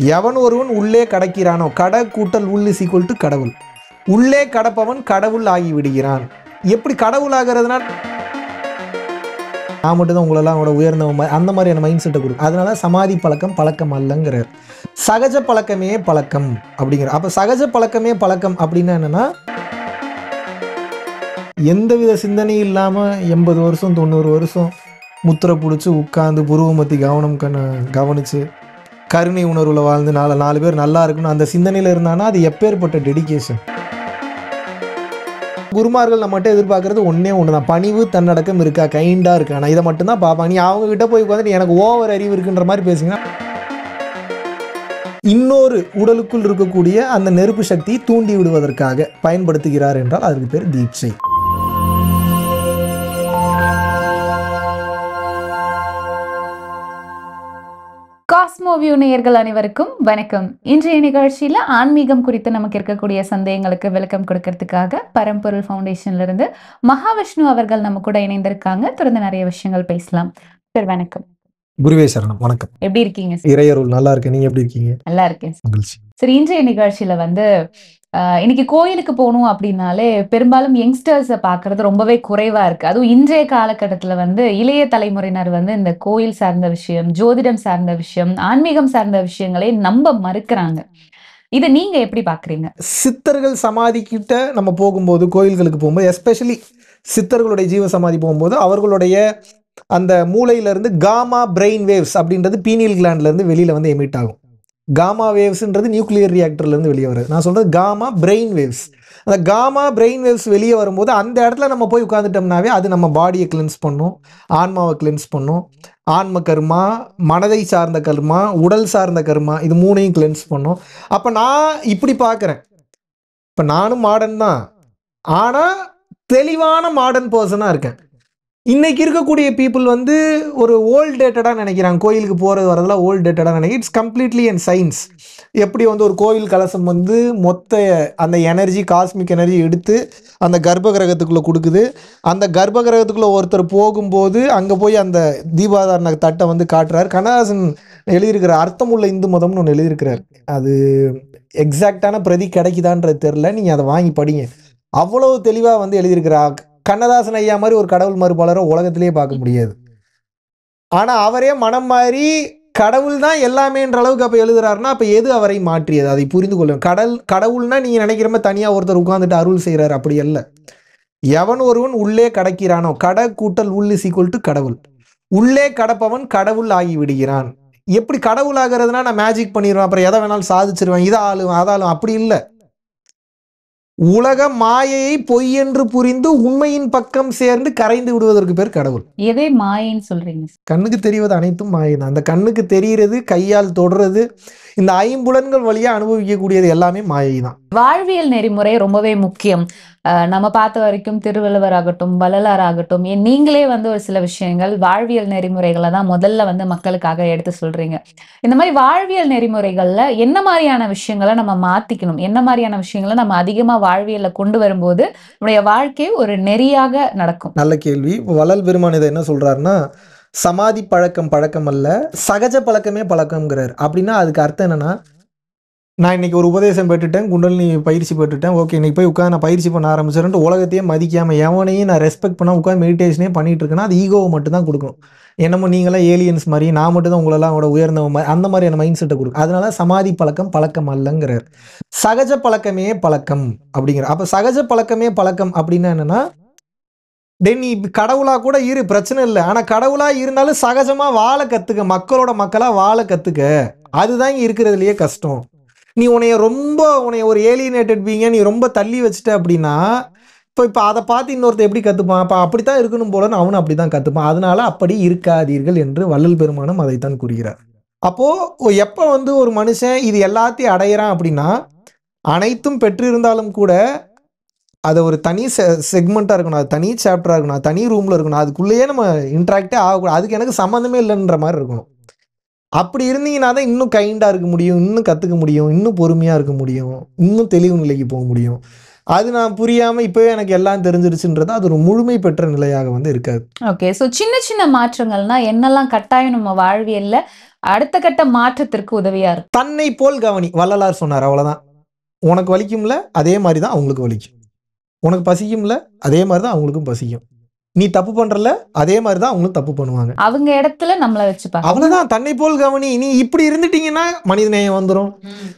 எவன் ஒருவன் உள்ளே கடக்கிறானோ, கட கூட்டல் உள் இஸ் ஈக்குவல் டு கடவுள். உள்ளே கடப்பவன் கடவுள் ஆகி விடுகிறான். எப்படி கடவுள் ஆகிறதுனா, நான் மட்டும்தான் உங்களெல்லாம் அவனோட உயர்ந்தவன் அந்த மாதிரியான மைண்ட் செட்டை கொடுக்கும். அதனால சமாதி பழக்கம் பழக்கம் அல்லங்கிறார். சகஜ பழக்கமே பழக்கம் அப்படிங்கிற. அப்போ சகஜ பழக்கமே பழக்கம் அப்படின்னா என்னன்னா, எந்தவித சிந்தனையும் இல்லாமல் 80 வருஷம் 90 வருஷம் முத்திரை பிடிச்சி உட்காந்து புருவமத்தி கவனித்து கருணை உணர்வில் வாழ்ந்து 4 பேர் நல்லா இருக்கணும் அந்த சிந்தனையில் இருந்தானா அது எப்பேற்பட்ட டெடிகேஷன். குருமார்கள் நம்மகிட்ட எதிர்பார்க்கறது ஒன்றே ஒன்று தான், பணிவு தன்னடக்கம் இருக்கா, கைண்டாக இருக்கா. நான் இதை மட்டும்தான் பார்ப்பாங்க. நீ அவங்ககிட்ட போய் உட்காந்துட்டு எனக்கு ஓவர் அறிவு இருக்குன்ற மாதிரி பேசுங்கன்னா, இன்னொரு உடலுக்குள் இருக்கக்கூடிய அந்த நெருப்பு சக்தியை தூண்டி விடுவதற்காக பயன்படுத்துகிறார் என்றால் அதுக்கு பேர் தீட்சை. காஸ்மோவியூ நேயர்கள் அனைவருக்கும் வணக்கம். இன்றைய நிகழ்ச்சியில் ஆன்மீகம் குறித்து நமக்கு இருக்கக்கூடிய சந்தேகங்களுக்கு விளக்கம் கொடுக்கறதுக்காக பரம்பொருள் ஃபவுண்டேஷன்ல இருந்து மகாவிஷ்ணு அவர்கள் நம்ம கூட இணைந்திருக்காங்க. தொடர்ந்து நிறைய விஷயங்கள் பேசலாம். சார் வணக்கம். குருவே சரணம். வணக்கம். எப்படி இருக்கீங்க? இறையருள் நல்லா இருக்கேன். நீங்க எப்படி இருக்கீங்க? நல்லா இருக்கேன். மகிழ்ச்சி. சரி, இன்றைய நிகழ்ச்சியில இன்னைக்கு கோயிலுக்கு போகணும் அப்படின்னாலே பெரும்பாலும் யங்ஸ்டர்ஸை பார்க்கறது ரொம்பவே குறைவா இருக்கு. அதுவும் இன்றைய காலகட்டத்தில் இளைய தலைமுறையினர் இந்த கோயில் சார்ந்த விஷயம், ஜோதிடம் சார்ந்த விஷயம், ஆன்மீகம் சார்ந்த விஷயங்களை நம்ப மறுக்கிறாங்க. இதை நீங்க எப்படி பாக்குறீங்க? சித்தர்கள் சமாதி கிட்ட நம்ம போகும்போது, கோயில்களுக்கு போகும்போது, எஸ்பெஷலி சித்தர்களுடைய ஜீவ சமாதி போகும்போது அவர்களுடைய அந்த மூளையிலிருந்து காமா பிரெயின் வேவ்ஸ் அப்படின்றது பீனியல் கிளாண்ட்லேருந்து வெளியில் எமிட் ஆகும். காமா வேவ்ஸ்ன்றது நியூக்ளியர் ரியாக்டர்லேருந்து வெளியே வருது. நான் சொல்கிறது காமா பிரெயின் வேவ்ஸ். அந்த காமா பிரெயின் வேவ்ஸ் வெளியே வரும்போது அந்த இடத்துல நம்ம போய் உட்காந்துட்டோம்னாவே அது நம்ம பாடியை கிளென்ஸ் பண்ணும், ஆன்மாவை கிளென்ஸ் பண்ணும். ஆன்ம கர்மா, மனதை சார்ந்த கர்மா, உடல் சார்ந்த கர்மா, இது 3ஐயும் கிளென்ஸ் பண்ணும். அப்போ நான் இப்படி பார்க்குறேன். இப்போ நானும் மாடர்ன் தான், ஆனால் தெளிவான மாடர்ன் பர்சனாக இருக்கேன். இன்றைக்கி இருக்கக்கூடிய பீப்புள் ஒரு ஓல்ட் டேட்டடாக நினைக்கிறாங்க. கோயிலுக்கு போகிறது வரதெல்லாம் ஓல்ட் டேட்டடாக நினைக்கிறேன். It's completely and science. எப்படி ஒரு கோயில் கலசம் மொத்த அந்த எனர்ஜி, காஸ்மிக் எனர்ஜி எடுத்து அந்த கர்ப்ப கிரகத்துக்குள்ளே கொடுக்குது. அந்த கர்ப்ப கிரகத்துக்குள்ளே ஒருத்தர் போகும்போது அங்கே போய் அந்த தீபாதாரண தட்டை காட்டுறாரு. கண்ணதாசன் எழுதியிருக்கிற அர்த்தமுள்ள இந்து மதம்னு ஒன்று எழுதியிருக்கிறார். அது எக்ஸாக்டான பிரதி கிடைக்குதான்றது தெரில, நீங்கள் அதை வாங்கி படிங்க. அவ்வளோ தெளிவாக எழுதியிருக்கிறா. கண்ணதாசன் ஐயா மாதிரி ஒரு கடவுள் மறுப்பாளரை உலகத்திலேயே பார்க்க முடியாது. ஆனால் அவரே மனம் மாறி கடவுள் தான் எல்லாமேன்ற அளவுக்கு அப்போ எழுதுறாருன்னா அப்போ எது அவரை மாற்றியது? அதை புரிந்து கொள்ளும். கடவுள்னா நீங்கள் நினைக்கிற மாதிரி தனியாக ஒருத்தர் உட்காந்துட்டு அருள் செய்கிறார், அப்படி அல்ல. எவன் ஒருவன் உள்ளே கடக்கிறானோ, கட கூட்டல் உள் இஸ் ஈக்குவல் டு கடவுள். உள்ளே கடப்பவன் கடவுள் ஆகி விடுகிறான். எப்படி கடவுள் ஆகிறதுனா நான் மேஜிக் பண்ணிடுவேன், அப்புறம் எதை வேணாலும் சாதிச்சிருவேன், இதை ஆளும் அதாலும், அப்படி இல்லை. உலக மாயையை பொய் என்று புரிந்து உண்மையின் பக்கம் சேர்ந்து கரைந்து விடுவதற்கு பேர் கடவுள். எதை மாயைன்னு சொல்றீங்க? கண்ணுக்கு தெரிவது அனைத்தும் மாயை தான். அந்த கண்ணுக்கு தெரிகிறது, கையால் தொடுறது, இந்த 5 புலன்கள் வழியா அனுபவிக்கக்கூடியது எல்லாமே மாயை தான். வாழ்வியல் நெறிமுறை ரொம்பவே முக்கியம். நம்ம பார்த்த வரைக்கும் திருவள்ளுவர் ஆகட்டும், வள்ளலார் ஆகட்டும், நீங்களே ஒரு சில விஷயங்கள் வாழ்வியல் நெறிமுறைகளை தான் முதல்ல மக்களுக்காக எடுத்து சொல்றீங்க. இந்த மாதிரி வாழ்வியல் நெறிமுறைகள்ல என்ன மாதிரியான விஷயங்களை நம்ம மாத்திக்கணும், என்ன மாதிரியான விஷயங்களை நம்ம அதிகமா வாழ்வியல்ல கொண்டு வரும்போது நம்முடைய வாழ்க்கை ஒரு நெறியாக நடக்கும்? நல்ல கேள்வி. வள்ளல் பெருமான் இதை என்ன சொல்றாருன்னா, சமாதி பழக்கம் பழக்கம் அல்ல, சகஜ பழக்கமே பழக்கம்ங்கிறார். அப்படின்னா அதுக்கு அர்த்தம் என்னன்னா, நான் இன்றைக்கி ஒரு உபதேசம் பெற்றுட்டேன், குண்டலினி பயிற்சி பெற்றுட்டேன், ஓகே இன்றைக்கி போய் உட்காந்து நான் பயிற்சி பண்ண ஆரம்பிச்சிடன்ட்டு உலகத்தையே மதிக்காமல் எவனையும் நான் ரெஸ்பெக்ட் பண்ண உட்காந்து மெடிடேஷனே பண்ணிகிட்டு இருக்கேன்னா அது ஈகோவை மட்டும்தான் கொடுக்கும். என்னமோ நீங்களாம் ஏலியன்ஸ் மாதிரி, நான் மட்டும் தான் உங்களெல்லாம் அவட உயர்ந்தவன் மாதிரி, அந்த மாதிரியான மைண்ட் செட்டை கொடுக்கும். அதனால சமாதி பழக்கம் பழக்கம் அல்லங்கிறார். சகஜ பழக்கமே பழக்கம் அப்படிங்கிற. அப்போ சகஜ பழக்கமே பழக்கம் அப்படின்னா என்னென்னா, நீ கடவுளாக கூட இரு, பிரச்சனை இல்லை. ஆனால் கடவுளாக இருந்தாலும் சகஜமாக வாழ கற்றுக்க, மக்களோட மக்களாக வாழ கற்றுக்க. அதுதான் இங்கே இருக்கிறதுலையே கஷ்டம். நீ உன்னைய ஒரு ஏலியனேட்டட் பீங்க நீ ரொம்ப தள்ளி வச்சுட்ட அப்படின்னா இப்போ அதை பார்த்து இன்னொருத்த எப்படி கற்றுப்பான்? அப்போ அப்படித்தான் இருக்கணும் போலன்னு அவனும் அப்படி தான் கற்றுப்பான். அதனால அப்படி இருக்காதீர்கள் என்று வள்ளல் பெருமானும் அதைத்தான் கூறுகிறார். அப்போது எப்போ ஒரு மனுஷன் இது எல்லாத்தையும் அடையிறான் அப்படின்னா, அனைத்தும் பெற்றிருந்தாலும் கூட அதை ஒரு தனி செக்மெண்ட்டாக இருக்கணும், அது தனி சாப்டராக இருக்கணும், அது தனி ரூமில் இருக்கணும், அதுக்குள்ளேயே நம்ம இன்ட்ராக்டே ஆகக்கூடாது, அதுக்கு எனக்கு சம்மந்தமே இல்லைன்ற மாதிரி இருக்கணும். அப்படி இருந்தீங்கன்னா தான் இன்னும் கைண்டாக இருக்க முடியும், இன்னும் கற்றுக்க முடியும், இன்னும் பொறுமையாக இருக்க முடியும், இன்னும் தெளிவு நிலைக்கு போக முடியும். அது நான் புரியாமல் இப்போவே எனக்கு எல்லாம் தெரிஞ்சிருச்சுன்றது அது ஒரு முழுமை பெற்ற நிலையாக இருக்காது. ஓகே, ஸோ சின்ன சின்ன மாற்றங்கள்னா என்னெல்லாம் கட்டாயம் நம்ம வாழ்வியல்ல அடுத்த கட்ட மாற்றத்திற்கு உதவியா இருக்கும். தன்னை போல் கவனி, வள்ளலார் சொன்னார். அவ்வளவுதான். உனக்கு வலிக்கும்ல, அதே மாதிரி தான் அவங்களுக்கு வலிக்கும். உனக்கு பசிக்கும்ல, அதே மாதிரி தான் அவங்களுக்கும் பசிக்கும். நீ தப்பு பண்றல, அதே மாதிரி தான் அவங்களும் தப்பு பண்ணுவாங்க. அவங்க இடத்துல நம்மள வச்சு பார்க்கணும். அவ்வளவுதான். தன்னை போல் கவனி. நீ இப்படி இருந்துட்டீங்கன்னா மனிதநேயம் வந்துடும்,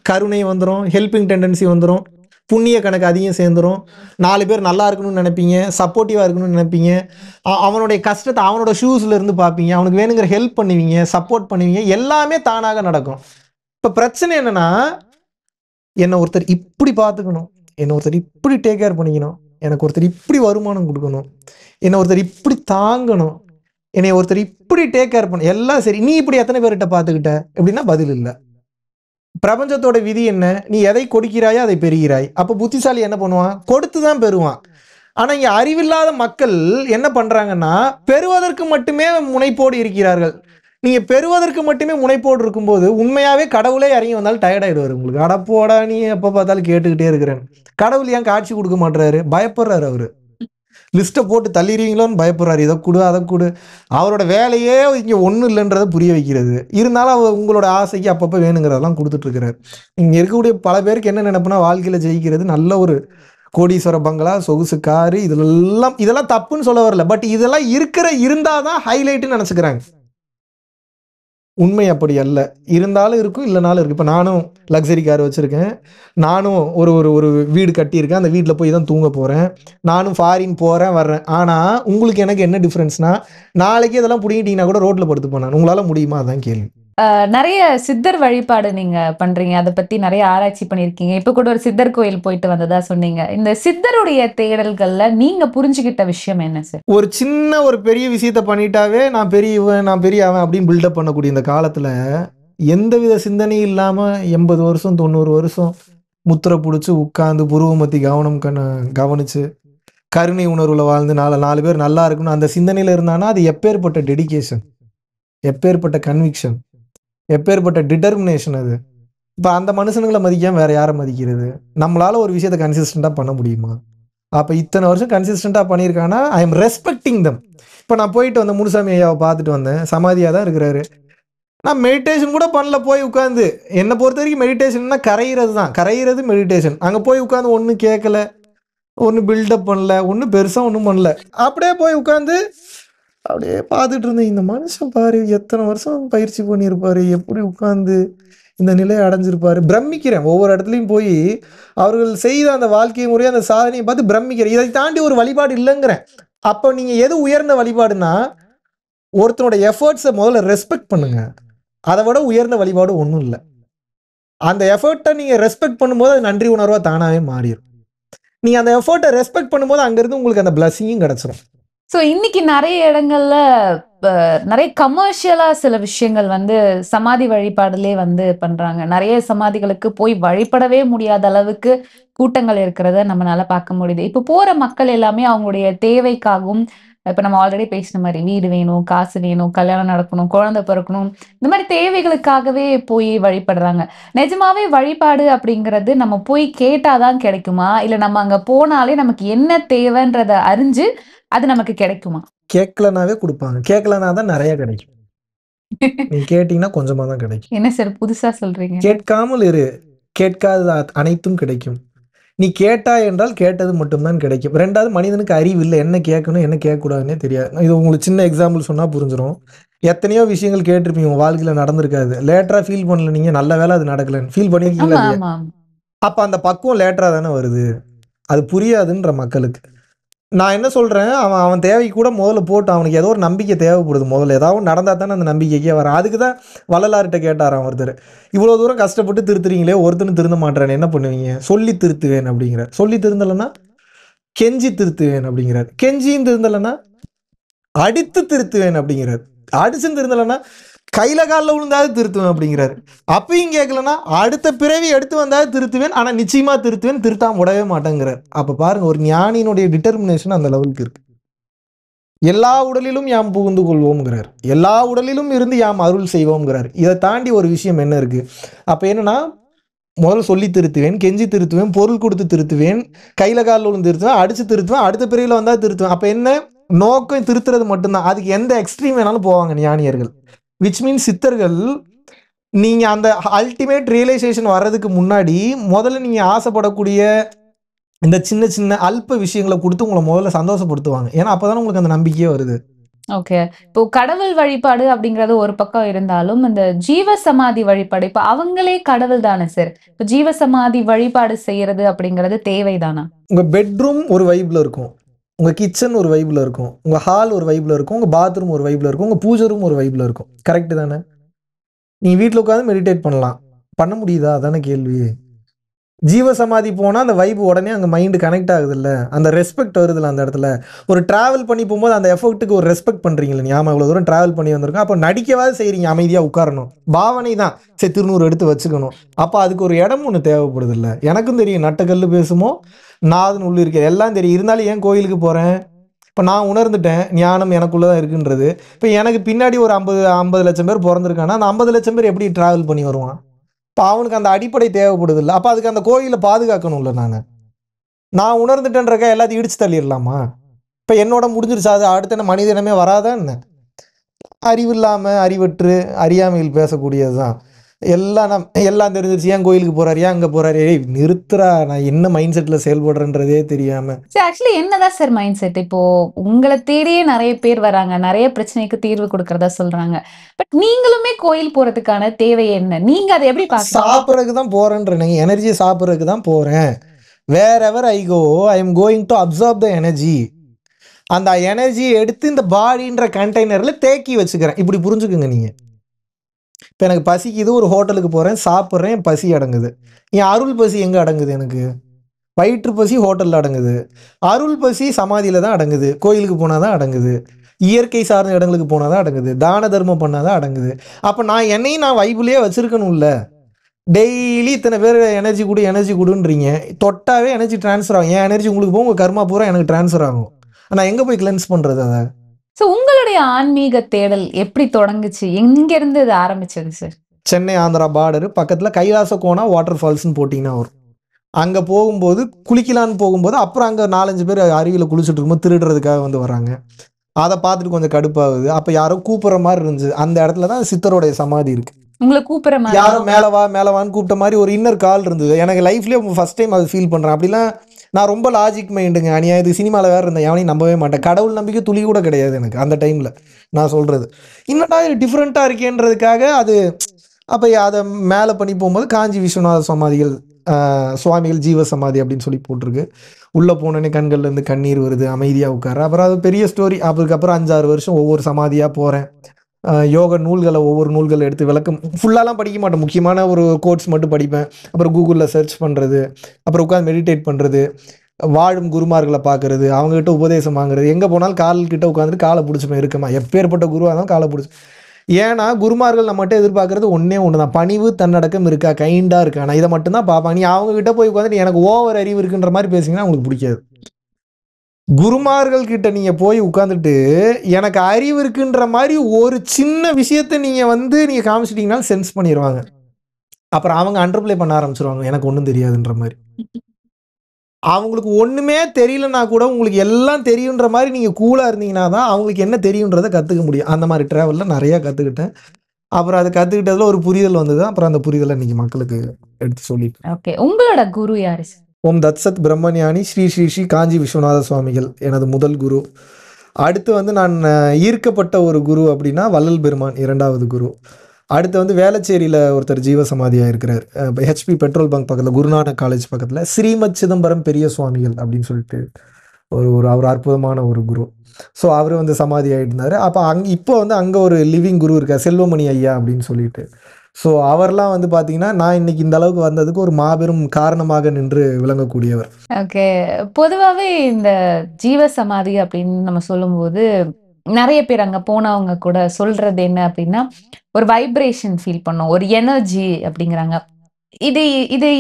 கருணை வந்துடும், ஹெல்பிங் டெண்டன்சி வந்துடும், புண்ணிய கணக்கு அதிகம் சேர்ந்துடும், 4 பேர் நல்லா இருக்கணும்னு நினைப்பீங்க, சப்போர்ட்டிவா இருக்கணும்னு நினைப்பீங்க, அவனுடைய கஷ்டத்தை அவனோட ஷூஸ்ல இருந்து பார்ப்பீங்க, அவனுக்கு வேணுங்கிற ஹெல்ப் பண்ணுவீங்க, சப்போர்ட் பண்ணுவீங்க, எல்லாமே தானாக நடக்கும். இப்போ பிரச்சனை என்னன்னா, என்னை ஒருத்தர் இப்படி பார்த்துக்கணும், என்னை ஒருத்தர் இப்படி டேக் கேர் பண்ணிக்கணும், எனக்கு ஒருத்தர் இப்படி வருமானம் கொடுக்கணும், என்னை ஒருத்தர் இப்படி தாங்கணும், என்னை ஒருத்தர் இப்படி டேக் கேர் பண்ண, எல்லாம் சரி. நீ இப்படி எத்தனை பேர்கிட்ட பார்த்துக்கிட்ட அப்படின்னா பதில் இல்லை. பிரபஞ்சத்தோட விதி என்ன? நீ எதை கொடுக்கிறாயோ அதை பெறுகிறாய். அப்போ புத்திசாலி என்ன பண்ணுவான்? கொடுத்து தான் பெறுவான். ஆனால் இங்கே அறிவில்லாத மக்கள் என்ன பண்ணுறாங்கன்னா, பெறுவதற்கு மட்டுமே முனைப்போடு இருக்கிறார்கள். நீங்கள் பெறுவதற்கு மட்டுமே முனைப்போடு இருக்கும்போது உண்மையாகவே கடவுளே இறங்கி வந்தாலும் டயர்டாயிடுவார் உங்களுக்கு. அடப்போடா நீ எப்போ பார்த்தாலும் கேட்டுக்கிட்டே இருக்கிறேன். கடவுள் ஏன் காட்சி கொடுக்க மாட்டுறாரு? பயப்படுறாரு. அவர் லிஸ்ட்டை போட்டு தள்ளிடுவீங்களோன்னு பயப்படுறாரு. இதை கொடு அதை கொடு. அவரோட வேலையே இங்கே ஒன்றும் இல்லைன்றதை புரிய வைக்கிறது. இருந்தாலும் அவர் உங்களோட ஆசைக்கு அப்பப்போ வேணுங்கிறதெல்லாம் கொடுத்துட்ருக்கிறார். இங்கே இருக்கக்கூடிய பல பேருக்கு என்ன நினைப்புனா, வாழ்க்கையில் ஜெயிக்கிறது நல்ல ஒரு கோடீஸ்வர பங்களா, சொகுசு காரு, இதெல்லாம் தப்புன்னு சொல்ல வரல. பட் இதெல்லாம் இருந்தால் தான் ஹைலைட்டுன்னு நினச்சிக்கிறாங்க. உண்மை அப்படி அல்ல. இருந்தாலும் இருக்கும், இல்லைனாலும் இருக்குது. இப்போ நானும் லக்ஸரி கார் வச்சுருக்கேன், நானும் ஒரு வீடு கட்டியிருக்கேன், அந்த வீட்டில் போய் தான் தூங்க போகிறேன், நானும் ஃபாரின் போகிறேன் வர்றேன். ஆனால் உங்களுக்கு எனக்கு என்ன டிஃப்ரென்ஸ்னால், நாளைக்கு இதெல்லாம் பிடிங்கிட்டீங்கன்னா கூட ரோட்டில் படுத்து போனேன். உங்களால் முடியுமா? அதான் கேள்வி. நிறைய சித்தர் வழிபாடு நீங்க பண்றீங்க, அதை பத்தி நிறைய ஆராய்ச்சி பண்ணிருக்கீங்க. இப்ப கூட ஒரு சித்தர் கோயில் போயிட்டு வந்ததா சொன்னீங்க. இந்த சித்தருடைய தேடல்கள்ல நீங்க புரிஞ்சுக்கிட்ட விஷயம் என்ன சார்? ஒரு சின்ன ஒரு பெரிய விஷயத்த பண்ணிட்டாவே நான் பெரியவன் அப்படின்னு பில்டப் பண்ணக்கூடிய இந்த காலத்துல எந்தவித சிந்தனையும் இல்லாம 80 வருஷம் 90 வருஷம் முத்திரை பிடிச்சி உட்கார்ந்து புருவமத்தி கவனிச்சு கருணை உணர்வுல வாழ்ந்து 4 பேர் நல்லா இருக்கணும் அந்த சிந்தனையில இருந்தானா அது எப்பேற்பட்ட டெடிகேஷன், எப்பேற்பட்ட கன்விக்ஷன், எப்பேற்பட்ட டிட்டர்மினேஷன் அது. இப்போ அந்த மனுஷனுங்களை மதிக்காம வேற யாரை மதிக்கிறது? நம்மளால ஒரு விஷயத்தை கன்சிஸ்டண்டாக பண்ண முடியுமா? அப்போ இத்தனை வருஷம் கன்சிஸ்டண்டாக பண்ணியிருக்காங்கன்னா ஐ எம் ரெஸ்பெக்டிங் தம். இப்போ நான் போயிட்டு வந்த முனுசாமி ஐயாவை பார்த்துட்டு வந்தேன், சமாதியாக தான் இருக்கிறாரு. நான் மெடிடேஷன் கூட பண்ணல, போய் உட்காந்து. என்னை பொறுத்த வரைக்கும் மெடிடேஷன்னா கரையிறது தான், கரையிறது மெடிடேஷன். அங்கே போய் உட்காந்து ஒன்றும் கேட்கல, ஒன்றும் பில்டப் பண்ணல, ஒன்றும் பெருசாக ஒன்றும் பண்ணல, அப்படியே போய் உட்காந்து அப்படியே பார்த்துட்டு இருந்தேன். இந்த மனுஷன் பாரு எத்தனை வருஷம் பயிற்சி பண்ணியிருப்பாரு, எப்படி உட்காந்து இந்த நிலையை அடைஞ்சிருப்பாரு. பிரமிக்கிறேன். ஒவ்வொரு இடத்துலையும் போய் அவர்கள் செய்த அந்த வாழ்க்கை முறையை, அந்த சாதனையை பார்த்து பிரமிக்கிறேன். இதை தாண்டி ஒரு வழிபாடு இல்லைங்கிறேன். அப்போ நீங்கள் எது உயர்ந்த வழிபாடுனா, ஒருத்தனோட எஃபர்ட்ஸை முதல்ல ரெஸ்பெக்ட் பண்ணுங்க. அதை விட உயர்ந்த வழிபாடு ஒன்றும் இல்லை. அந்த எஃபர்ட்டை நீங்கள் ரெஸ்பெக்ட் பண்ணும்போது அது நன்றி உணர்வாக தானாகவே மாறிடும். நீங்கள் அந்த எஃபர்ட்டை ரெஸ்பெக்ட் பண்ணும்போது அங்கேருந்து உங்களுக்கு அந்த பிளஸிங்கும் கிடச்சிரும். ஸோ இன்னைக்கு நிறைய இடங்கள்ல நிறைய கமர்ஷியலா சில விஷயங்கள் சமாதி வழிபாடுலே பண்றாங்க. நிறைய சமாதிகளுக்கு போய் வழிபடவே முடியாத அளவுக்கு கூட்டங்கள் இருக்கிறத நம்மளால பார்க்க முடியுது. இப்போ போற மக்கள் எல்லாமே அவங்களுடைய தேவைக்காகவும், இப்ப நம்ம ஆல்ரெடி பேசின மாதிரி வீடு வேணும், காசு வேணும், கல்யாணம் நடக்கணும், குழந்தை பிறக்கணும், இந்த மாதிரி தேவைகளுக்காகவே போய் வழிபடுறாங்க. நிஜமாவே வழிபாடு அப்படிங்கிறது நம்ம போய் கேட்டாதான் கிடைக்குமா, இல்ல நம்ம அங்க போனாலே நமக்கு என்ன தேவைன்றத அறிஞ்சு அது நமக்கு கிடைக்குமா? கேட்கலனாவே கொடுப்பாங்க, கேட்கலனா தான் நிறைய கிடைக்கும். நீ கேட்டீங்கன்னா கொஞ்சமா தான் கிடைக்கும். என்ன சார் புதுசா சொல்றீங்க? கேட்காமல் இரு, கேட்காத அனைத்தும் கிடைக்கும். நீ கேட்டா என்றால் கேட்டது மட்டும்தான் கிடைக்கும். 2வது, மனிதனுக்கு அறிவு இல்லை, என்ன கேட்கணும் என்ன கேட்கக்கூடாதுன்னே தெரியாது. இது உங்களுக்கு சின்ன எக்ஸாம்பிள் சொன்னா புரிஞ்சிடும். எத்தனையோ விஷயங்கள் கேட்டிருப்பீங்க, உங்க வாழ்க்கையில நடந்திருக்காது, லேட்டரா ஃபீல் பண்ணல, நீங்க நல்ல வேலை அது நடக்கலன்னு ஃபீல் பண்ணிருக்கீங்களா? அப்ப அந்த பக்குவம் லேட்டரா தானே வருது, அது புரியாதுன்ற மக்களுக்கு. நான் என்ன சொல்கிறேன், அவன் தேவைக்கு கூட முதல்ல போட்டு, அவனுக்கு ஏதோ ஒரு நம்பிக்கை தேவைப்படுது. முதல்ல ஏதாவது நடந்தால் தானே அந்த நம்பிக்கைக்கே வர. அதுக்கு தான் வள்ளலார்கிட்ட கேட்டாராம் ஒருத்தர், இவ்வளோ தூரம் கஷ்டப்பட்டு திருத்துறீங்களே, ஒருத்தனும் திருந்த மாட்டேறான், என்ன பண்ணுவீங்க? சொல்லி திருத்துவேன் அப்படிங்கிறார். சொல்லி திருந்தலைன்னா கெஞ்சி திருத்துவேன் அப்படிங்கிறார். கெஞ்சியும் திருந்தலைன்னா அடித்து திருத்துவேன் அப்படிங்கிறார். அடிச்சும் திருந்தலைன்னா கையில காலில் விழுந்தாவது திருத்துவேன் அப்படிங்கிறாரு. அப்பயும் கேட்கலன்னா அடுத்த பிறவி எடுத்து வந்தாவது திருத்துவேன், ஆனால் நிச்சயமா திருத்துவேன், திருத்தாம விடவே மாட்டேங்கிறார். அப்போ பாருங்க, ஒரு ஞானியினுடைய டிட்டர்மினேஷன் அந்த லெவலுக்கு இருக்கு. எல்லா உடலிலும் யாம் புகுந்து கொள்வோம்ங்கிறார், எல்லா உடலிலும் இருந்து யாம் அருள் செய்வோம்ங்கிறார். இதை தாண்டி ஒரு விஷயம் என்ன இருக்கு? அப்போ என்னன்னா, முதல்ல சொல்லி திருத்துவேன், கெஞ்சி திருத்துவேன், பொருள் கொடுத்து திருத்துவேன், கையில காலில் விழுந்து திருத்துவேன், அடிச்சு திருத்துவேன், அடுத்த பிறவியில் வந்தா திருத்துவேன். அப்போ என்ன நோக்கம்? திருத்துறது மட்டும்தான். அதுக்கு எந்த எக்ஸ்ட்ரீம் வேணாலும் போவாங்க ஞானியர்கள். விச் மீன்ஸ் சித்தர்கள் நீங்கள் அந்த அல்டிமேட் ரியலைசேஷன் வர்றதுக்கு முன்னாடி முதல்ல நீங்கள் ஆசைப்படக்கூடிய இந்த சின்ன சின்ன அல்ப விஷயங்களை கொடுத்து உங்களை முதல்ல சந்தோஷப்படுத்துவாங்க. ஏன்னா அப்போ தானே உங்களுக்கு அந்த நம்பிக்கையே வருது. ஓகே. இப்போ கடவுள் வழிபாடு அப்படிங்கிறது ஒரு பக்கம் இருந்தாலும், இந்த ஜீவ சமாதி வழிபாடு இப்ப அவங்களே கடவுள் தானே சார். இப்ப ஜீவ சமாதி வழிபாடு செய்யறது அப்படிங்கிறது தேவைதானா? உங்கள் பெட்ரூம் ஒரு வைப்பில் இருக்கும், உங்கள் கிச்சன் ஒரு வைப்பில் இருக்கும், உங்கள் ஹால் ஒரு வைப்பில் இருக்கும், உங்கள் பாத்ரூம் ஒரு வைப்பில் இருக்கும், உங்கள் பூஜை ரூம் ஒரு வைப்பில் இருக்கும். கரெக்டு தானே? நீங்கள் வீட்டில் உட்காந்து மெடிடேட் பண்ணலாம். பண்ண முடியுதா? அதானே கேள்வி. ஜீவ சமாதி போனால் அந்த வைப் உடனே அங்கே மைண்டு கனெக்ட் ஆகுதுல்ல, அந்த ரெஸ்பெக்ட் வருதுல்ல அந்த இடத்துல. ஒரு ட்ராவல் பண்ணி போகும்போது அந்த எஃபர்ட்டுக்கு ஒரு ரெஸ்பெக்ட் பண்ணுறீங்களே, ஞாபகம் இவ்வளோ தூரம் ட்ராவல் பண்ணி வந்திருக்கோம், அப்போ நடிக்கவாது செய்கிறீங்க, அமைதியாக உட்காரணும், பாவனை தான். சரி திருநூறு எடுத்து வச்சுக்கணும், அப்போ அதுக்கு ஒரு இடம் ஒன்று தேவைப்படுது இல்லை. எனக்கும் தெரியும் நட்டக்கல் பேசுமோ நாதுன்னு உள்ள இருக்க எல்லாம் தெரியும். இருந்தாலும் ஏன் கோயிலுக்கு போகிறேன்? இப்போ நான் உணர்ந்துட்டேன் ஞானம் எனக்குள்ளே தான் இருக்குன்றது. இப்போ எனக்கு பின்னாடி ஒரு 50 லட்சம் பேர் பிறந்திருக்கானா, அந்த 50 லட்சம் பேர் எப்படி ட்ராவல் பண்ணி வருவான்? இப்போ அவனுக்கு அந்த அடிப்படை தேவைப்படுது இல்லை. அப்போ அதுக்கு அந்த கோயிலை பாதுகாக்கணும்ல. நான் உணர்ந்துட்டேன்றக்க எல்லாத்தையும் இடிச்சு தள்ளிடலாமா? இப்போ என்னோட முடிஞ்சிருச்சா? அது அடுத்த என்ன மனித இனமே வராதான் என்ன? அறிவு இல்லாமல் அறிவற்று அறியாமையில் பேசக்கூடியது தான். எல்லாம் தெரிஞ்சிருச்சு, ஏன் கோயிலுக்கு போறாரு, ஏன் அங்கே போறாரு? ஏய் நிறுத்துறா, நான் என்ன மைண்ட் செட்டில் செயல்படுறேன்றதே தெரியாம. சார் ஆக்சுவலி என்னதான் சார் மைண்ட் செட்? இப்போ உங்களை தேடியே நிறைய பேர் வராங்க, நிறைய பிரச்சனைக்கு தீர்வு கொடுக்கறதா சொல்றாங்க. பட் நீங்களுமே கோயில் போறதுக்கான தேவை என்ன? நீங்க அதை எப்படி பாக்குறீங்க? சாப்பிட்றதுக்கு தான் போறேன்றேன், எனர்ஜியை சாப்பிட்றதுக்கு தான் போறேன். Wherever I go I am going to observe the energy. அந்த எனர்ஜியை எடுத்து இந்த பாடின்ற கண்டெய்னரில் தேக்கி வச்சுக்கிறேன். இப்படி புரிஞ்சுக்குங்க நீங்கள். இப்போ எனக்கு பசிக்குது, ஒரு ஹோட்டலுக்கு போகிறேன், சாப்பிட்றேன், பசி அடங்குது. என் அருள் பசி எங்கே அடங்குது? எனக்கு வயிற்று பசி ஹோட்டலில் அடங்குது, அருள் பசி சமாதியில் தான் அடங்குது, கோயிலுக்கு போனால் தான் அடங்குது, இயற்கை சார்ந்த இடங்களுக்கு போனால் தான் அடங்குது, தான தர்மம் பண்ணால் தான் அடங்குது. அப்போ நான் என்னையும் நான் வைப்புலேயே வச்சுருக்கணும்ல. டெய்லி இத்தனை பேர் எனர்ஜி கொடு எனர்ஜி கொடுன்றீங்க, தொட்டாவே எனர்ஜி ட்ரான்ஸ்ஃபர் ஆகும். என் எனர்ஜி உங்களுக்கு போகும், உங்கள் கர்மா பூரா எனக்கு ட்ரான்ஸ்ஃபர் ஆகும். நான் எங்கே போய் கிளென்ஸ் பண்ணுறது அதை? ஸோ உங்களுடைய ஆன்மீக தேடல் எப்படி தொடங்குச்சு? எங்கேருந்து இது ஆரம்பிச்சது சார்? சென்னை ஆந்திரா பார்டரு பக்கத்தில் கைலாச கோணா வாட்டர் ஃபால்ஸ்ன்னு போட்டிங்கன்னா வரும். அங்கே போகும்போது குளிக்கலான்னு போகும்போது அப்புறம் அங்கே 4-5 பேர் அருவியில் குளிச்சுட்டு இருக்கும்போது திருடுறதுக்காக வந்து வராங்க. அதை பார்த்துட்டு கொஞ்சம் கடுப்பாகுது. அப்போ யாரோ கூப்பிட்ற மாதிரி இருந்துச்சு. அந்த இடத்துல தான் சித்தருடைய சமாதி இருக்குது. உங்களை கூப்பிட்ற மாதிரி யாரோ மேலவான்னு கூப்பிட்ட மாதிரி ஒரு இன்னர் கால் இருந்தது. எனக்கு லைஃப்லேயே ஃபஸ்ட் டைம் அது ஃபீல் பண்ணுறேன். அப்படிலாம் நான் ரொம்ப லாஜிக் மைண்டுங்க, அநியாயத்துக்கு சினிமாவில் வேறு இருந்தேன், எவனையும் நம்பவே மாட்டேன். கடவுள் நம்பிக்கை துளி கூட கிடையாது எனக்கு அந்த டைமில். நான் சொல்கிறது இன்னட்டா டிஃப்ரெண்ட்டாக இருக்கேன்றதுக்காக அது. அப்போ அதை மேலே பண்ணி போகும்போது காஞ்சி விஸ்வநாத சமாதிகள் சுவாமிகள் ஜீவ சமாதி அப்படின்னு சொல்லி போட்டிருக்கு. உள்ளே போனோடனே கண்கள்லேருந்து கண்ணீர் வருது, அமைதியாக உட்கார. அப்புறம் அது பெரிய ஸ்டோரி. அதுக்கப்புறம் 5-6 வருஷம் ஒவ்வொரு சமாதியாக போகிறேன். யோக நூல்களை ஒவ்வொரு நூல்களை எடுத்து விளக்கம் ஃபுல்லாலாம் படிக்க மாட்டேன், முக்கியமான ஒரு கோட்ஸ் மட்டும் படிப்பேன். அப்புறம் கூகுளில் சர்ச் பண்ணுறது, அப்புறம் உட்காந்து மெடிடேட் பண்ணுறது, வாழும் குருமார்களை பார்க்குறது, அவங்ககிட்ட உபதேசம் வாங்குறது. எங்கே போனாலும் கால்கிட்ட உட்காந்துட்டு காலை பிடிச்சிப்பேன் இருக்கமா, எப்பேற்பட்ட குருவாக இருந்தாலும் காலை பிடிச்சி. ஏன்னா குருமார்கள் நம்மகிட்ட எதிர்பார்க்குறது ஒன்றே ஒன்று தான், பணிவு தன்னடக்கம் இருக்கா, கைண்டாக இருக்கா. நான் இதை மட்டும்தான் பார்ப்பாங்க. நீ அவங்ககிட்ட போய் உட்காந்துட்டு எனக்கு ஓவர் அறிவு இருக்குன்ற மாதிரி பேசிங்கன்னா உங்களுக்கு பிடிக்காது. குருமார்கள் கிட்ட நீங்கள் போய் உட்காந்துட்டு எனக்கு அறிவு இருக்குன்ற மாதிரி ஒரு சின்ன விஷயத்தை நீங்கள் காமிச்சிட்டிங்கனாலும் சென்ஸ் பண்ணிடுவாங்க. அப்புறம் அவங்க அண்டர்பிளே பண்ண ஆரம்பிச்சிருவாங்க, எனக்கு ஒன்றும் தெரியாதுன்ற மாதிரி. அவங்களுக்கு ஒன்றுமே தெரியலனா கூட உங்களுக்கு எல்லாம் தெரியுன்ற மாதிரி நீங்கள் கூலாக இருந்தீங்கன்னா தான் அவங்களுக்கு என்ன தெரியுன்றதை கற்றுக்க முடியும். அந்த மாதிரி ட்ராவலில் நிறையா கற்றுக்கிட்டேன். அப்புறம் அதை கற்றுக்கிட்டதில் ஒரு புரிதல் வந்தது. அப்புறம் அந்த புரிதலை இன்றைக்கி மக்களுக்கு எடுத்து சொல்லிட்டேன். ஓகே, உங்களோட குரு யார்? ஓம் தத்சத் பிரம்மஞானி ஸ்ரீ ஸ்ரீ ஸ்ரீ காஞ்சி விஸ்வநாத சுவாமிகள் எனது முதல் குரு. அடுத்து நான் ஈர்க்கப்பட்ட ஒரு குரு அப்படின்னா வள்ளல் பெருமான் 2வது குரு. அடுத்து வேளச்சேரியில் ஒருத்தர் ஜீவசமாதியாக இருக்கிறார், ஹெச்பி பெட்ரோல் பங்க் பக்கத்தில், குருநானக் காலேஜ் பக்கத்தில் ஸ்ரீமத் சிதம்பரம் பெரிய சுவாமிகள் அப்படின்னு சொல்லிட்டு ஒரு அற்புதமான ஒரு குரு. ஸோ அவர் சமாதி ஆகிட்டு. அப்போ இப்போ அங்கே ஒரு லிவிங் குரு இருக்கார், செல்வமணி ஐயா அப்படின்னு சொல்லிட்டு. ஸோ அவர்லாம் பார்த்தீங்கன்னா நான் இன்னைக்கு இந்த அளவுக்கு வந்ததுக்கு ஒரு மாபெரும் காரணமாக நின்று விளங்கக்கூடியவர். ஓகே, பொதுவாகவே இந்த ஜீவ சமாதி அப்படின்னு நம்ம சொல்லும்போது நிறைய பேர் அங்கே போனவங்க கூட சொல்றது என்ன அப்படின்னா, ஒரு வைப்ரேஷன் ஃபீல் பண்ணோம், ஒரு எனர்ஜி அப்படிங்கிறாங்க. இது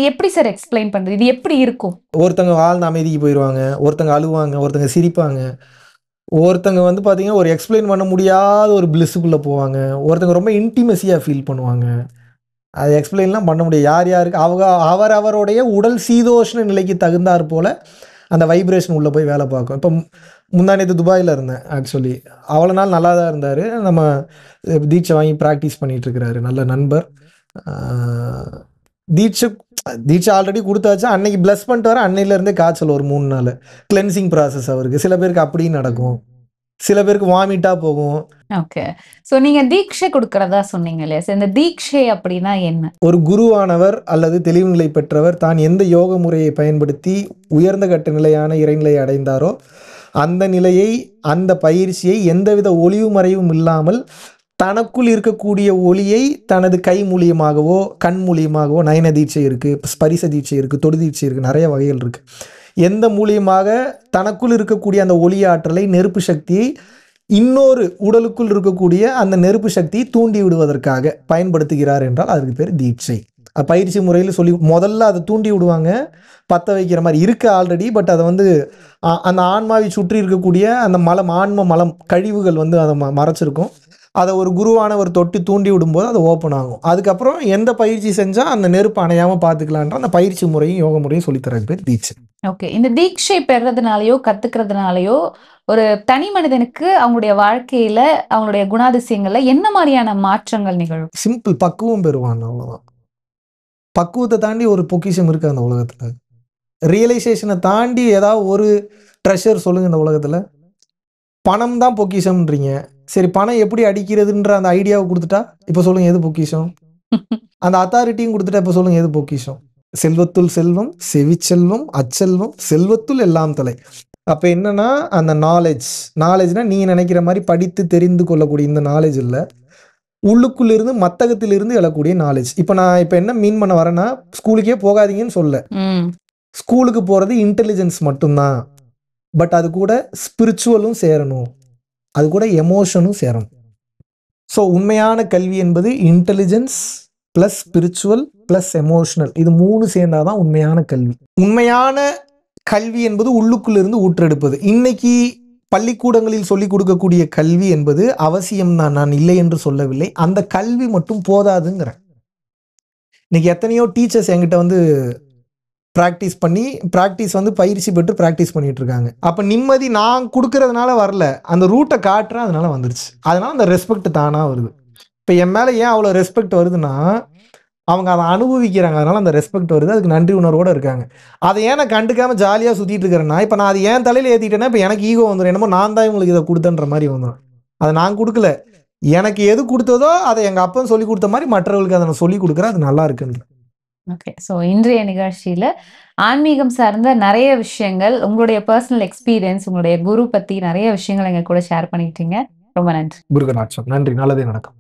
எப்படி சார் எக்ஸ்பிளைன் பண்றது? இது எப்படி இருக்கும்? ஒருத்தங்க வாழ்ந்த அமைதிக்கு போயிடுவாங்க, ஒருத்தங்க அழுவாங்க, ஒருத்தங்க சிரிப்பாங்க, ஒருத்தங்க பார்த்தீங்கன்னா ஒரு எக்ஸ்பிளைன் பண்ண முடியாத ஒரு பிளிஸ்ஸுக்குள்ளே போவாங்க, ஒருத்தங்க ரொம்ப இன்டிமெசியாக ஃபீல் பண்ணுவாங்க. அது எக்ஸ்பிளைன்லாம் பண்ண முடியாது. யார் யாருக்கு அவருடைய உடல் சீதோஷ்ண நிலைக்கு தகுந்தாற் போல் அந்த வைப்ரேஷன் உள்ளே போய் வேலை பார்க்கும். இப்போ முந்தானேத்து துபாயில் இருந்தேன். ஆக்சுவலி அவ்வளோ நாள் நல்லா தான் இருந்தார். நம்ம தீட்சை வாங்கி ப்ராக்டிஸ் பண்ணிகிட்ருக்கிறாரு, நல்ல நண்பர். ஆஹ் தீட்சை தீட்சை ஆல்ரெடி கொடுத்தாச்சு, அன்னைக்கு பிளஸ் பண்ணிட்டு வர அன்னையிலேருந்தே காய்ச்சல் ஒரு 3 நாள். கிளென்சிங் ப்ராசஸ் அவருக்கு. சில பேருக்கு அப்படியும் நடக்கும், சில பேருக்கு வாமிட்டாக போகும். ஓகே. சோ நீங்க தீட்சை கொடுக்கறதா சொன்னீங்க இல்லையா? So இந்த தீட்சை அப்படின்னா என்ன? ஒரு குருவானவர் அல்லது தெளிவு நிலை பெற்றவர் தான் எந்த யோக முறையை பயன்படுத்தி உயர்ந்த கட்ட நிலையான இறைநிலையை அடைந்தாரோ அந்த நிலையை, அந்த பயிற்சியை எந்தவித ஒளிவு மறைவும் இல்லாமல் தனக்குள் இருக்கக்கூடிய ஒளியை தனது கை மூலியமாகவோ கண் மூலியமாகவோ, நயன தீட்சை இருக்குது, ஸ்பரிச தீட்சை இருக்குது, தொடு தீட்சை இருக்குது, நிறைய வகைகள் இருக்குது. எந்த மூலியமாக தனக்குள் இருக்கக்கூடிய அந்த ஒளி ஆற்றலை, நெருப்பு சக்தியை இன்னொரு உடலுக்குள் இருக்கக்கூடிய அந்த நெருப்பு சக்தியை தூண்டி விடுவதற்காக பயன்படுத்துகிறார் என்றால் அதுக்கு பேர் தீட்சை. பயிற்சி முறையில் சொல்லி முதல்ல அதை தூண்டி விடுவாங்க, பற்ற வைக்கிற மாதிரி இருக்கு ஆல்ரெடி. பட் அதை வந்து அந்த ஆன்மாவை சுற்றி இருக்கக்கூடிய அந்த மலம், ஆன்ம மலம் கழிவுகள் வந்து அதை மறைச்சிருக்கும். அதை ஒரு குருவானவர் தொட்டு தூண்டி விடும்போது அது ஓப்பன் ஆகும். அதுக்கப்புறம் எந்த பயிற்சி செஞ்சால் அந்த நெருப்பு அணையாமல் பார்த்துக்கலான்ற அந்த பயிற்சி முறையும் யோக முறையும் சொல்லித்தரது பேர் தீட்சை. ஓகே. இந்த தீட்சை பெறதுனாலயோ கத்துக்கிறதுனாலயோ ஒரு தனி மனிதனுக்கு அவங்களுடைய வாழ்க்கையில, அவங்களுடைய குணாதிசயங்கள்ல என்ன மாதிரியான மாற்றங்கள் நிகழும்? சிம்பிள், பக்குவம் பெறுவான், அவ்வளோதான். பக்குவத்தை தாண்டி ஒரு பொக்கிஷம் இருக்கு அந்த உலகத்துல. ரியலைசேஷனை தாண்டி ஏதாவது ஒரு ட்ரெஷர் சொல்லுங்க இந்த உலகத்துல. பணம் தான் பொக்கிஷம்ன்றீங்க. சரி, பணம் எப்படி அடிக்கிறதுன்ற அந்த ஐடியாவை கொடுத்துட்டா இப்போ சொல்லுங்க எது பொக்கிஷம்? அந்த அத்தாரிட்டியும் கொடுத்துட்டா இப்போ சொல்லுங்க எது பொக்கிஷம்? செல்வத்துள் செல்வம், செவிச்செல்வம், அச்செல்வம், செல்வத்துள் எல்லாம் தலை. அப்போ என்னன்னா அந்த நாலேஜ்னா நீங்க நினைக்கிற மாதிரி படித்து தெரிந்து கொள்ளக்கூடிய இந்த நாலேஜ் இல்லை, உள்ளுக்குள்ளிருந்து மத்தகத்திலிருந்து எழக்கூடிய நாலேஜ். இப்போ நான் இப்போ என்ன மீன் பண்ண வரேன்னா, ஸ்கூலுக்கே போகாதீங்கன்னு சொல்ல. ஸ்கூலுக்கு போகிறது இன்டெலிஜென்ஸ் மட்டும்தான். பட் அது கூட ஸ்பிரிச்சுவலும் சேரணும், அது கூட எமோஷனும் சேரணும். ஸோ உண்மையான கல்வி என்பது intelligence plus spiritual plus emotional, இது 3 சேர்ந்தாதான் உண்மையான கல்வி. உண்மையான கல்வி என்பது உள்ளுக்குள்ளிருந்து ஊற்றெடுப்பது. இன்னைக்கு பள்ளிக்கூடங்களில் சொல்லிக் கொடுக்கக்கூடிய கல்வி என்பது அவசியம்தான், நான் இல்லை என்று சொல்லவில்லை. அந்த கல்வி மட்டும் போதாதுங்கிறேன். இன்னைக்கு எத்தனையோ டீச்சர்ஸ் என்கிட்ட வந்து ப்ராக்டிஸ் வந்து பயிற்சி பெற்று ப்ராக்டிஸ் பண்ணிட்டு இருக்காங்க. அப்போ நிம்மதி நான் கொடுக்கறதுனால வரல, அந்த ரூட்டை காட்டுறேன், அதனால வந்துருச்சு. அதனால அந்த ரெஸ்பெக்ட் தானாக வருது. இப்போ என் மேலே ஏன் அவ்வளோ ரெஸ்பெக்ட் வருதுன்னா, அவங்க அதை அனுபவிக்கிறாங்க, அதனால அந்த ரெஸ்பெக்ட் வருது, அதுக்கு நன்றி உணர்வோடு இருக்காங்க. அதை ஏன் நான் கண்டுக்காமல் ஜாலியாக சுற்றிட்டு இருக்கிறேன்னா, இப்போ நான் அது ஏன் தலையில் ஏற்றிட்டேன்னா இப்போ எனக்கு ஈகோ வந்துடும், என்னமோ நான் தான் இவங்களுக்கு இதை கொடுத்தேன்ற மாதிரி வந்துடும். அதை நான் கொடுக்கல, எனக்கு எது கொடுத்ததோ அதை எங்கள் அப்பன் சொல்லி கொடுத்த மாதிரி மற்றவர்களுக்கு அதை நான் சொல்லி கொடுக்குறேன், அது நல்லா இருக்குன்ற. ஓகே. ஸோ இன்றைய நிகழ்ச்சியில் ஆன்மீகம் சார்ந்த நிறைய விஷயங்கள், உங்களுடைய பர்சனல் எக்ஸ்பீரியன்ஸ், உங்களுடைய குரு பற்றி நிறைய விஷயங்கள் எங்கள் கூட ஷேர் பண்ணிக்கிட்டீங்க. ரொம்ப நன்றி. குருகநாட்சம். நன்றி. நல்லதே நடக்கும்.